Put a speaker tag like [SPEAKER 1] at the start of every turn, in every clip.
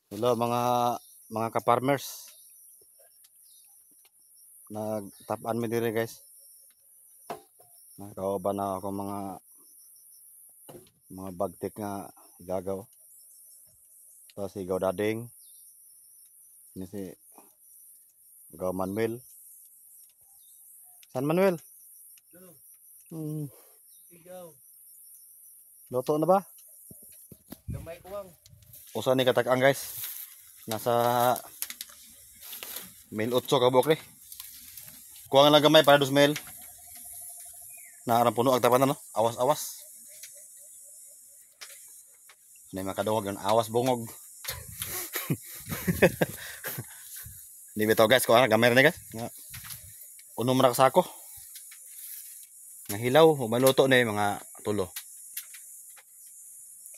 [SPEAKER 1] Hello mga ka-farmers. Nagtapan mi diri guys. Nakauban na ako mga bagtik nga gagaw. So si Gaw Dading, ini si Gaw Manuel. San Manuel?
[SPEAKER 2] Ikaw,
[SPEAKER 1] Loto na ba?
[SPEAKER 2] gamay ko ang.
[SPEAKER 1] Usa ni katak-ang guys. Nasa 1,800 ka buok ni. Kuha lang gamay para 2,000. Naarang puno ang tapanan no. Awas-awas. Nay makadungog yung awas bungog. Di bitaw guys, kuha gamay ni guys. Unom ra ka sako. Nga hilaw, maluto na mga tulo.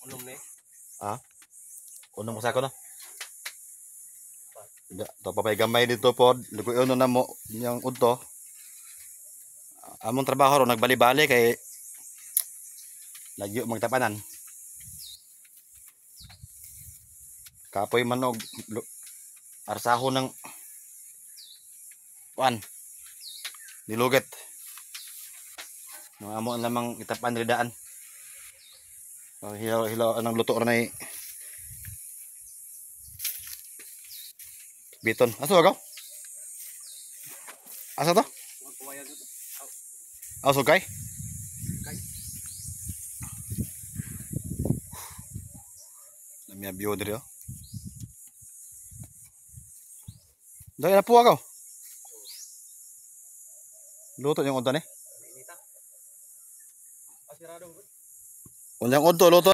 [SPEAKER 2] Unom na
[SPEAKER 1] Ah? Unom ko sako no. To papay gamay dito pod, luguyon na mo yang udto. Among trabaho ro nagbali-bali kay lagyo magtapanan. Kapoy manog arsaho ng kuan nilugat. No amo lamang itapan ridaan. Hilaw anang luto ra nay biton. Aso agaw? Asa to? Aw sugay? Namya bio diri oh. Dai na po agaw. Luto yung unta ni.
[SPEAKER 2] Asirado.
[SPEAKER 1] Unyang unto luto.